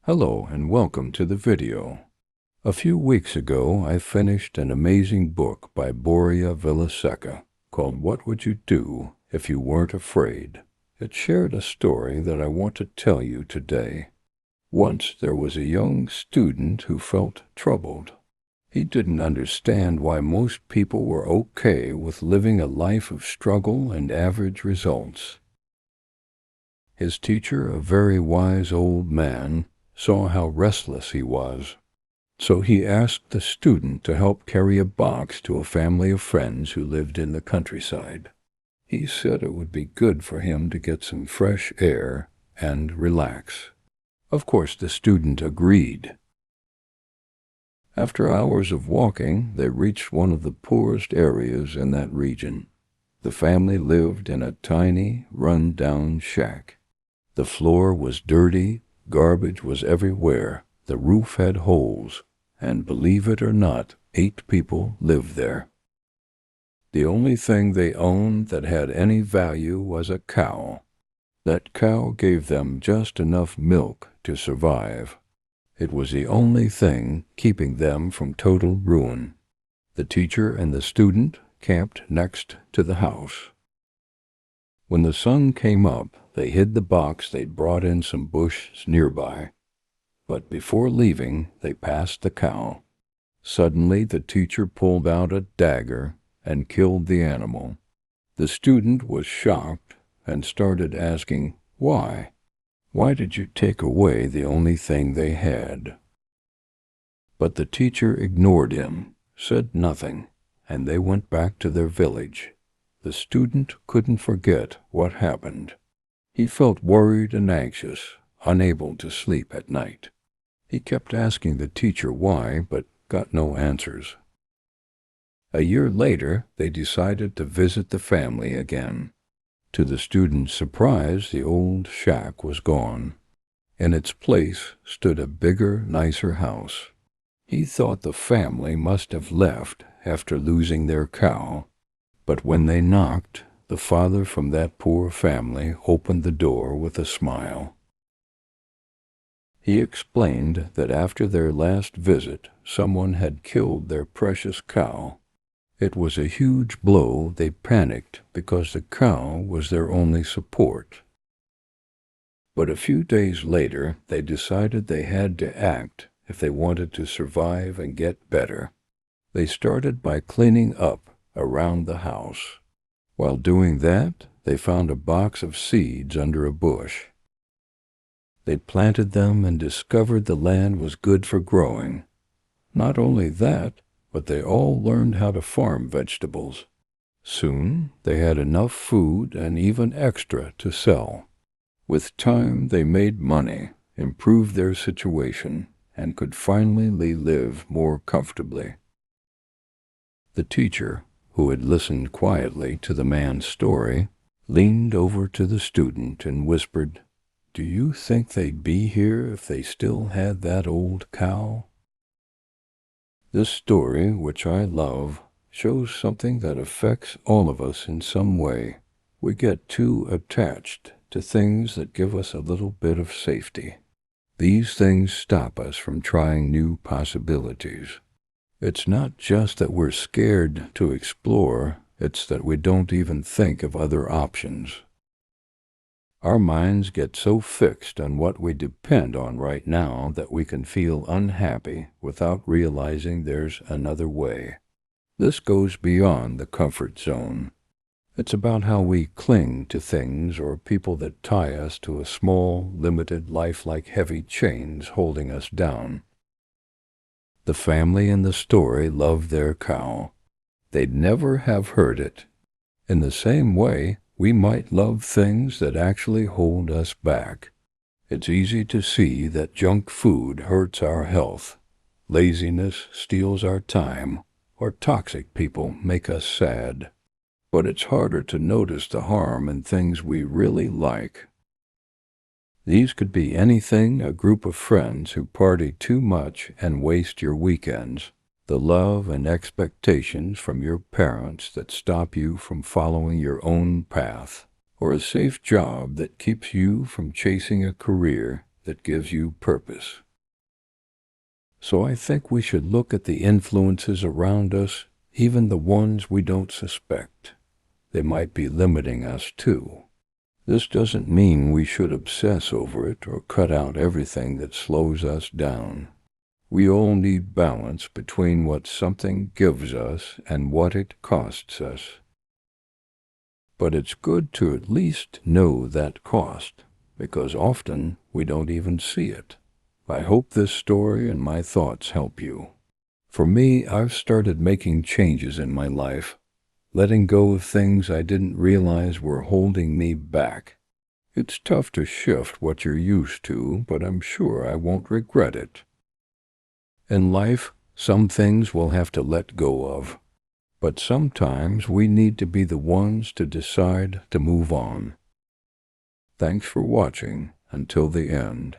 Hello and welcome to the video. A few weeks ago, I finished an amazing book by Borja Vilaseca called What Would You Do If You Weren't Afraid? It shared a story that I want to tell you today. Once there was a young student who felt troubled. He didn't understand why most people were okay with living a life of struggle and average results. His teacher, a very wise old man, saw how restless he was. So he asked the student to help carry a box to a family of friends who lived in the countryside. He said it would be good for him to get some fresh air and relax. Of course, the student agreed. After hours of walking, they reached one of the poorest areas in that region. The family lived in a tiny, run-down shack. The floor was dirty, garbage was everywhere, the roof had holes, and believe it or not, 8 people lived there. The only thing they owned that had any value was a cow. That cow gave them just enough milk to survive. It was the only thing keeping them from total ruin. The teacher and the student camped next to the house. When the sun came up, they hid the box they'd brought in some bushes nearby. But before leaving, they passed the cow. Suddenly, the teacher pulled out a dagger and killed the animal. The student was shocked and started asking, "Why? Why did you take away the only thing they had?" But the teacher ignored him, said nothing, and they went back to their village. The student couldn't forget what happened. He felt worried and anxious, unable to sleep at night. He kept asking the teacher why, but got no answers. A year later, they decided to visit the family again. To the student's surprise, the old shack was gone. In its place stood a bigger, nicer house. He thought the family must have left after losing their cow. But when they knocked, the father from that poor family opened the door with a smile. He explained that after their last visit, someone had killed their precious cow. It was a huge blow. They panicked because the cow was their only support. But a few days later, they decided they had to act if they wanted to survive and get better. They started by cleaning up around the house. While doing that, they found a box of seeds under a bush. They planted them and discovered the land was good for growing. Not only that, but they all learned how to farm vegetables. Soon, they had enough food and even extra to sell. With time, they made money, improved their situation, and could finally live more comfortably. The teacher, who had listened quietly to the man's story, leaned over to the student and whispered, "Do you think they'd be here if they still had that old cow?" This story, which I love, shows something that affects all of us in some way. We get too attached to things that give us a little bit of safety. These things stop us from trying new possibilities. It's not just that we're scared to explore, it's that we don't even think of other options. Our minds get so fixed on what we depend on right now that we can feel unhappy without realizing there's another way. This goes beyond the comfort zone. It's about how we cling to things or people that tie us to a small, limited life like heavy chains holding us down. The family in the story loved their cow. They'd never have hurt it. In the same way, we might love things that actually hold us back. It's easy to see that junk food hurts our health, laziness steals our time, or toxic people make us sad. But it's harder to notice the harm in things we really like. These could be anything: a group of friends who party too much and waste your weekends, the love and expectations from your parents that stop you from following your own path, or a safe job that keeps you from chasing a career that gives you purpose. So I think we should look at the influences around us, even the ones we don't suspect. They might be limiting us too. This doesn't mean we should obsess over it or cut out everything that slows us down. We all need balance between what something gives us and what it costs us. But it's good to at least know that cost, because often we don't even see it. I hope this story and my thoughts help you. For me, I've started making changes in my life, letting go of things I didn't realize were holding me back. It's tough to shift what you're used to, but I'm sure I won't regret it. In life, some things we'll have to let go of, but sometimes we need to be the ones to decide to move on. Thanks for watching until the end.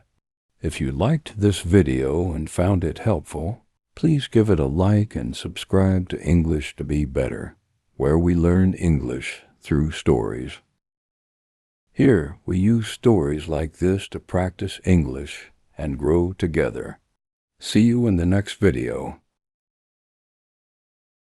If you liked this video and found it helpful, please give it a like and subscribe to English to Be Better, where we learn English through stories. Here, we use stories like this to practice English and grow together. See you in the next video.